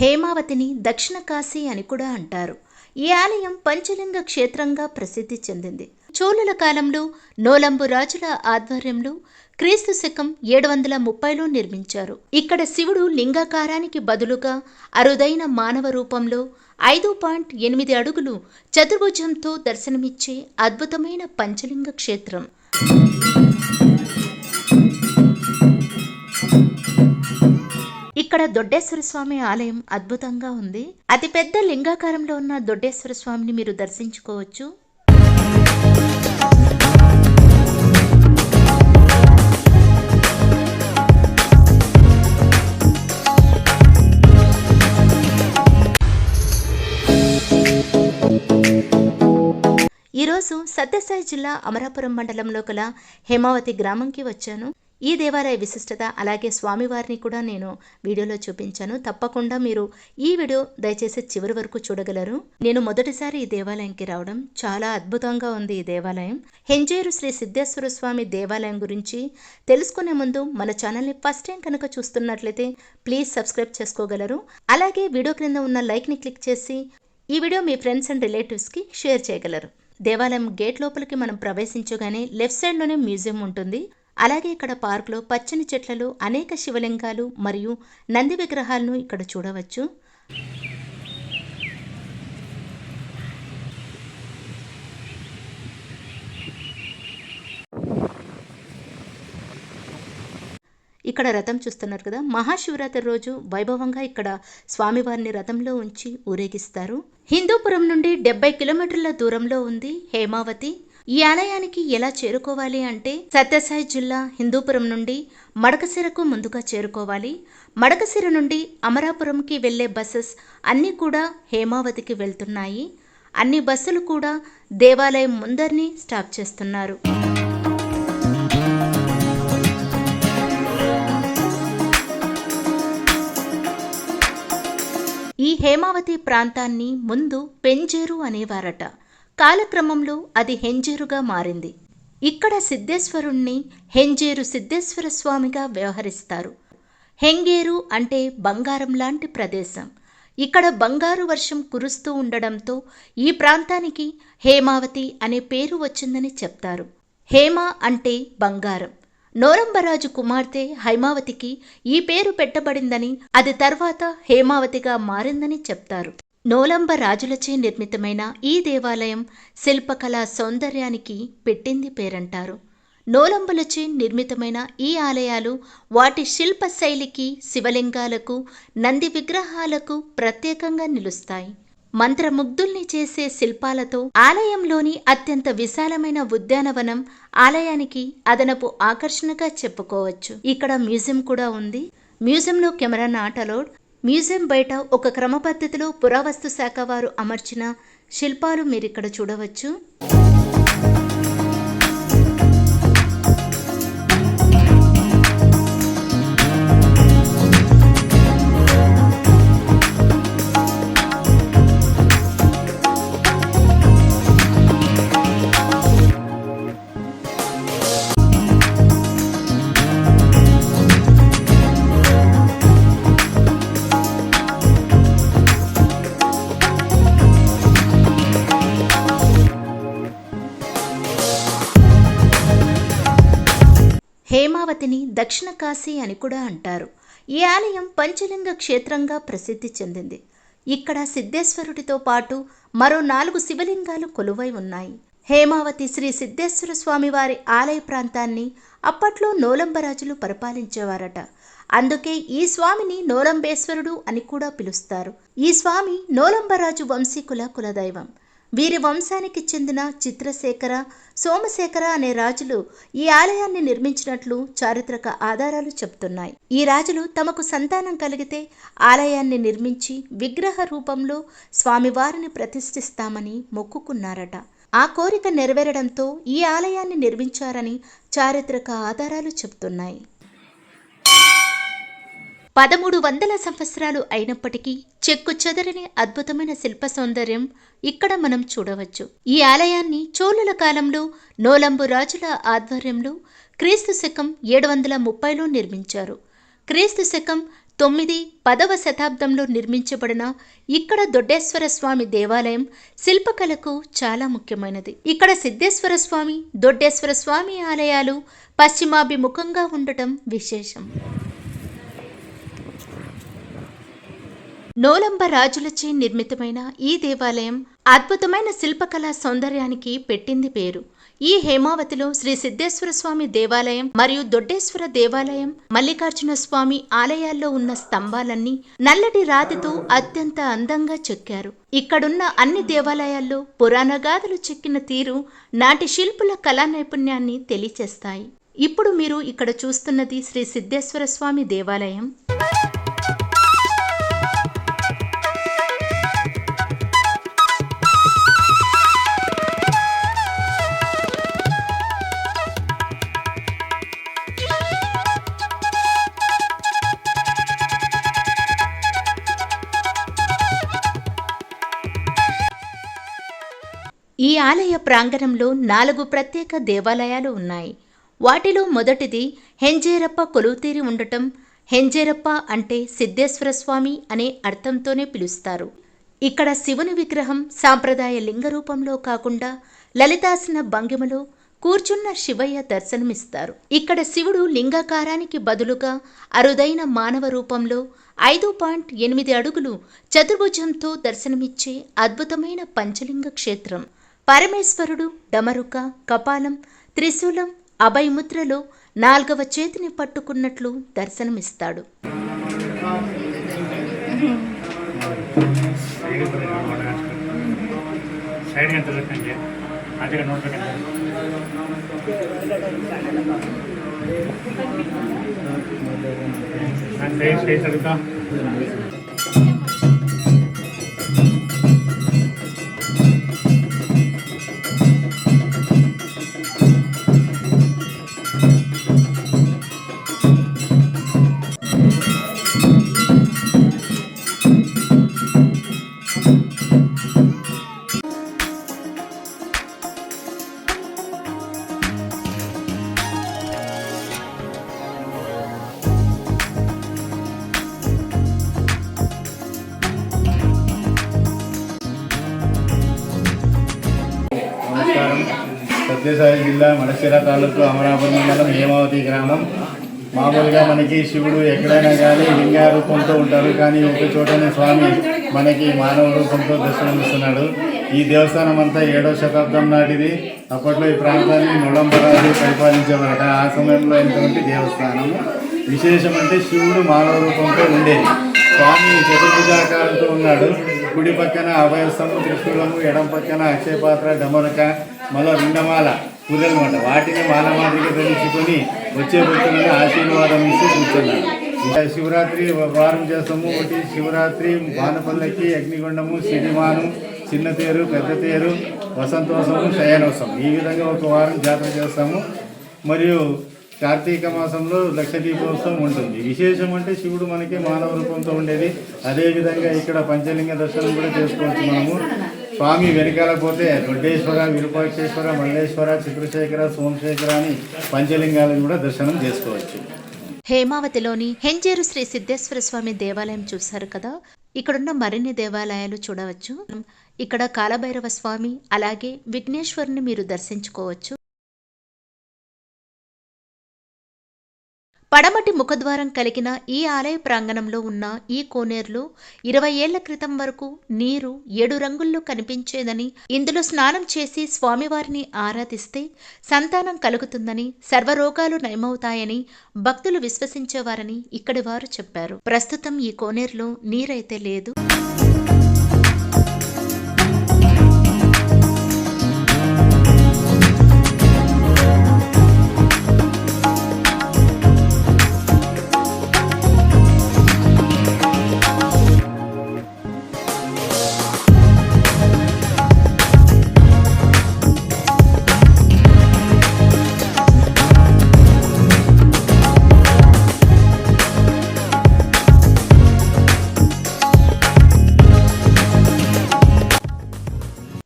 హేమావతిని దక్షిణ కాశీ అని కూడా అంటారు. ఈ ఆలయం పంచలింగ క్షేత్రంగా ప్రసిద్ధి చెందింది. చోళుల కాలంలో నోలంబు రాజుల ఆధ్వర్యంలో క్రీస్తు శకం 730లో నిర్మించారు. ఇక్కడ శివుడు లింగాకారానికి బదులుగా అరుదైన మానవ రూపంలో 5.8 అడుగులు చతుర్భుజంతో దర్శనమిచ్చే అద్భుతమైన పంచలింగ క్షేత్రం. ఇక్కడ దొడ్డేశ్వర స్వామి ఆలయం అద్భుతంగా ఉంది. అతిపెద్ద లింగాకారంలో ఉన్న దొడ్డేశ్వర స్వామిని మీరు దర్శించుకోవచ్చు. ఈరోజు సత్యసాయి జిల్లా అమరాపురం మండలంలో గల హేమావతి గ్రామంకి వచ్చాను. ఈ దేవాలయ విశిష్టత అలాగే స్వామివారిని కూడా నేను వీడియోలో చూపించాను. తప్పకుండా మీరు ఈ వీడియో దయచేసి చివరి వరకు చూడగలరు. నేను మొదటిసారి ఈ దేవాలయంకి రావడం చాలా అద్భుతంగా ఉంది. ఈ దేవాలయం హెంజేరు శ్రీ సిద్ధేశ్వర స్వామి దేవాలయం గురించి తెలుసుకునే ముందు మన ఛానల్ని ఫస్ట్ టైం కనుక చూస్తున్నట్లయితే ప్లీజ్ సబ్స్క్రైబ్ చేసుకోగలరు. అలాగే వీడియో క్రింద ఉన్న లైక్ని క్లిక్ చేసి ఈ వీడియో మీ ఫ్రెండ్స్ అండ్ రిలేటివ్స్కి షేర్ చేయగలరు. దేవాలయం గేట్ లోపలికి మనం ప్రవేశించగానే లెఫ్ట్ సైడ్లోనే మ్యూజియం ఉంటుంది. అలాగే ఇక్కడ పార్క్లో పచ్చని చెట్లలో అనేక శివలింగాలు మరియు నంది విగ్రహాలను ఇక్కడ చూడవచ్చు. ఇక్కడ రథం చూస్తున్నారు కదా, మహాశివరాత్రి రోజు వైభవంగా ఇక్కడ స్వామివారిని రథంలో ఉంచి ఊరేగిస్తారు. హిందూపురం నుండి 70 కిలోమీటర్ల దూరంలో ఉంది హేమావతి. ఈ ఆలయానికి ఎలా చేరుకోవాలి అంటే సత్యసాయి జిల్లా హిందూపురం నుండి మడకశిరకు ముందుగా చేరుకోవాలి. మడకశిర నుండి అమరాపురంకి వెళ్లే బస్సెస్ అన్నీ కూడా హేమావతికి వెళ్తున్నాయి. అన్ని బస్సులు కూడా దేవాలయం ముందరిని స్టాప్ చేస్తున్నారు. ఈ హేమావతి ప్రాంతాన్ని ముందు పెంజేరు అనేవారట. కాలక్రమంలో అది హెంజేరుగా మారింది. ఇక్కడ సిద్ధేశ్వరుణ్ణి హెంజేరు సిద్ధేశ్వర స్వామిగా వ్యవహరిస్తారు. హెంగేరు అంటే బంగారం లాంటి ప్రదేశం. ఇక్కడ బంగారు వర్షం కురుస్తూ ఉండడంతో ఈ ప్రాంతానికి హేమావతి అనే పేరు వచ్చిందని చెప్తారు. హేమ అంటే బంగారం. నోలంబరాజు కుమార్తె హైమావతికి ఈ పేరు పెట్టబడిందని, అది తర్వాత హేమావతిగా మారిందని చెప్తారు. నోలంబ రాజులచే నిర్మితమైన ఈ దేవాలయం శిల్పకళా సౌందర్యానికి పెట్టింది పేరంటారు. నోలంబులచే నిర్మితమైన ఈ ఆలయాలు వాటి శిల్ప శైలికి, శివలింగాలకు, నంది విగ్రహాలకు ప్రత్యేకంగా నిలుస్తాయి. మంత్రముగ్ధుల్ని చేసే శిల్పాలతో ఆలయంలోని అత్యంత విశాలమైన ఉద్యానవనం ఆలయానికి అదనపు ఆకర్షణగా చెప్పుకోవచ్చు. ఇక్కడ మ్యూజియం కూడా ఉంది. మ్యూజియంలో కెమెరా నాట్ అలౌడ్. మ్యూజియం బయట ఒక క్రమ పద్ధతిలో పురావస్తు శాఖ వారు అమర్చిన శిల్పాలు మీరిక్కడ చూడవచ్చు. హేమావతిని దక్షిణ కాశీ అని కూడా అంటారు. ఈ ఆలయం పంచలింగ క్షేత్రంగా ప్రసిద్ధి చెందింది. ఇక్కడ సిద్ధేశ్వరుడితో పాటు మరో 4 శివలింగాలు కొలువై ఉన్నాయి. హేమావతి శ్రీ సిద్ధేశ్వర స్వామివారి ఆలయ ప్రాంతాన్ని అప్పట్లో నోలంబరాజులు పరిపాలించేవారట. అందుకే ఈ స్వామిని నోలంబేశ్వరుడు అని కూడా పిలుస్తారు. ఈ స్వామి నోలంబరాజు వంశీకుల కులదైవం. వీరి వంశానికి చెందిన చిత్రశేఖర, సోమశేఖర అనే రాజులు ఈ ఆలయాన్ని నిర్మించినట్లు చారిత్రక ఆధారాలు చెప్తున్నాయి. ఈ రాజులు తమకు సంతానం కలిగితే ఆలయాన్ని నిర్మించి విగ్రహ రూపంలో స్వామివారిని ప్రతిష్ఠిస్తామని మొక్కుకున్నారట. ఆ కోరిక నెరవేరడంతో ఈ ఆలయాన్ని నిర్మించారని చారిత్రక ఆధారాలు చెప్తున్నాయి. 1300 సంవత్సరాలు అయినప్పటికీ చెక్కు చెదరని అద్భుతమైన శిల్ప సౌందర్యం ఇక్కడ మనం చూడవచ్చు. ఈ ఆలయాన్ని చోళుల కాలంలో నోలంబు రాజుల ఆధ్వర్యంలో క్రీస్తు శకం 730లో నిర్మించారు. క్రీస్తు శకం 9, 10వ శతాబ్దంలో నిర్మించబడిన ఇక్కడ దొడ్డేశ్వర స్వామి దేవాలయం శిల్పకళకు చాలా ముఖ్యమైనది. ఇక్కడ సిద్ధేశ్వర స్వామి, దొడ్డేశ్వర స్వామి ఆలయాలు పశ్చిమాభిముఖంగా ఉండటం విశేషం. నోలంబ రాజులచే నిర్మితమైన ఈ దేవాలయం అద్భుతమైన శిల్పకళా సౌందర్యానికి పెట్టింది పేరు. ఈ హేమావతిలో శ్రీ సిద్ధేశ్వర స్వామి దేవాలయం మరియు దొడ్డేశ్వర దేవాలయం, మల్లికార్జున స్వామి ఆలయాల్లో ఉన్న స్తంభాలన్నీ నల్లటి రాతితో అత్యంత అందంగా చెక్కారు. ఇక్కడున్న అన్ని దేవాలయాల్లో పురాణ గాథలు చెక్కిన తీరు నాటి శిల్పుల కళా నైపుణ్యాన్ని తెలియచేస్తాయి. ఇప్పుడు మీరు ఇక్కడ చూస్తున్నది శ్రీ సిద్ధేశ్వర స్వామి దేవాలయం. ఈ ఆలయ ప్రాంగణంలో 4 ప్రత్యేక దేవాలయాలు ఉన్నాయి. వాటిలో మొదటిది హెంజేరప్ప కొలువుతీరి ఉండటం. హెంజేరప్ప అంటే సిద్ధేశ్వర స్వామి అనే అర్థంతోనే పిలుస్తారు. ఇక్కడ శివుని విగ్రహం సాంప్రదాయ లింగ రూపంలో కాకుండా లలితాసన భంగిమలో కూర్చున్న శివయ్య దర్శనమిస్తారు. ఇక్కడ శివుడు లింగాకారానికి బదులుగా అరుదైన మానవ రూపంలో 5.8 అడుగులు చతుర్భుజంతో దర్శనమిచ్చే అద్భుతమైన పంచలింగ క్షేత్రం. పరమేశ్వరుడు డమరుక, కపాలం, త్రిశూలం, అభయముద్రలో 4వ చేతిని పట్టుకున్నట్లు దర్శనమిస్తాడు. సత్యసాయి జిల్లా మడసిర తాలూకు అమరాపురం మండలం హేమావతి గ్రామం. మామూలుగా మనకి శివుడు ఎక్కడైనా కానీ లింగ రూపంతో ఉంటారు, కానీ ఒక చోటనే స్వామి మనకి మానవ రూపంతో దర్శనమిస్తున్నాడు. ఈ దేవస్థానం అంతా 7వ శతాబ్దం నాటిది. అప్పట్లో ఈ ప్రాంతాన్ని నొళంబరాజు పరిపాలించేవారట. ఆ సమయంలో అయినటువంటి దేవస్థానము. విశేషం అంటే శివుడు మానవ రూపంతో ఉండేది. స్వామి చతుర్భుజాకారంతో ఉన్నాడు. కుడి పక్కన అభయస్థము, త్రిశూలము, ఎడం పక్కన అక్షయపాత్ర, డమరక, మళ్ళీ రుండమాల పూజలమాట. వాటిని మాలమాదిరిగా ధరించుకొని వచ్చే భక్తులను ఆశీర్వాదం ఇస్తూ కూర్చున్నాడు. ఇంకా శివరాత్రి వారం చేస్తాము. ఒకటి శివరాత్రి, బాణపల్లకి, అగ్నిగుండము, సిరిమాను, చిన్న తేరు, పెద్ద తేరు, వసంతోత్సవం, శయనోత్సవం, ఈ విధంగా ఒక వారం జాతర చేస్తాము. మరియు కార్తీక మాసంలో లక్ష దీపోత్సవం ఉంటుంది. విశేషం అంటే శివుడు మనకి మానవ రూపంతో ఉండేది. అదేవిధంగా ఇక్కడ పంచలింగ దర్శనం కూడా చేసుకోవచ్చు మనము. స్వామి వెనకాల పోతే దొడ్డేశ్వర, విరూపాక్షేశ్వర, మల్లేశ్వర, చతుర్శేఖర, సోమశేఖర అని పంచలింగాలను కూడా దర్శనం చేసుకోవచ్చు. హేమావతిలోని హెంజేరు శ్రీ సిద్ధేశ్వర స్వామి దేవాలయం చూశారు కదా. ఇక్కడున్న మరిన్ని దేవాలయాలు చూడవచ్చు. ఇక్కడ కాలభైరవ స్వామి అలాగే విఘ్నేశ్వరుని మీరు దర్శించుకోవచ్చు. పడమటి ముఖద్వారం కలిగిన ఈ ఆలయ ప్రాంగణంలో ఉన్న ఈ కోనేరులో 20 ఏళ్ల క్రితం వరకు నీరు 7 రంగుల్లో కనిపించేదని, ఇందులో స్నానం చేసి స్వామివారిని ఆరాధిస్తే సంతానం కలుగుతుందని, సర్వరోగాలు నయమవుతాయని భక్తులు విశ్వసించేవారని ఇక్కడి వారు చెప్పారు. ప్రస్తుతం ఈ కోనేరులో నీరైతే లేదు.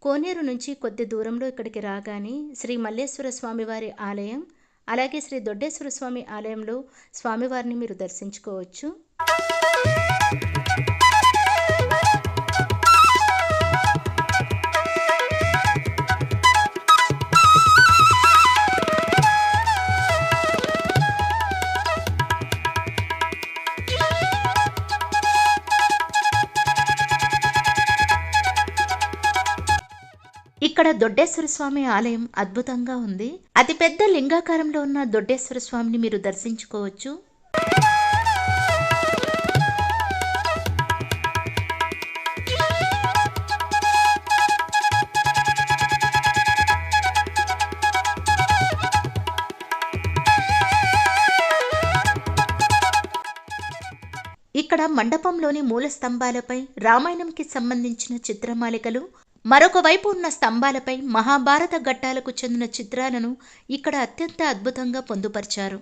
కోనేరు నుంచి కొద్ది దూరంలో ఇక్కడికి రాగానే శ్రీ మల్లేశ్వర స్వామివారి ఆలయం అలాగే శ్రీ దొడ్డేశ్వర స్వామి ఆలయంలో స్వామివారిని మీరు దర్శించుకోవచ్చు. ఇక్కడ దొడ్డేశ్వర స్వామి ఆలయం అద్భుతంగా ఉంది. అతిపెద్ద లింగాకారంలో ఉన్న దొడ్డేశ్వర స్వామిని మీరు దర్శించుకోవచ్చు. ఇక్కడ మండపంలోని మూల స్తంభాలపై రామాయణంకి సంబంధించిన చిత్రమాలికలు, మరొక వైపు ఉన్న స్తంభాలపై మహాభారత ఘట్టాలకు చెందిన చిత్రాలను ఇక్కడ అత్యంత అద్భుతంగా పొందుపరిచారు.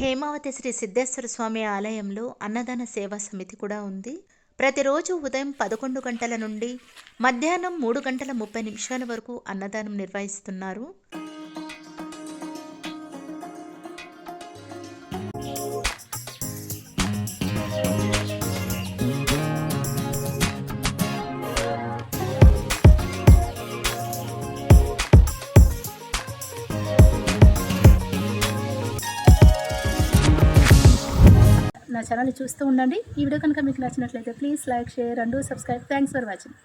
హేమావతి శ్రీ సిద్ధేశ్వర స్వామి ఆలయంలో అన్నదాన సేవా సమితి కూడా ఉంది. ప్రతిరోజు ఉదయం 11 గంటల నుండి మధ్యాహ్నం 3:30 వరకు అన్నదానం నిర్వహిస్తున్నారు. నా ఛానల్ని చూస్తూ ఉండండి. ఈ వీడియో కనుక మీకు నచ్చినట్లయితే please like, share and subscribe. Thanks for watching.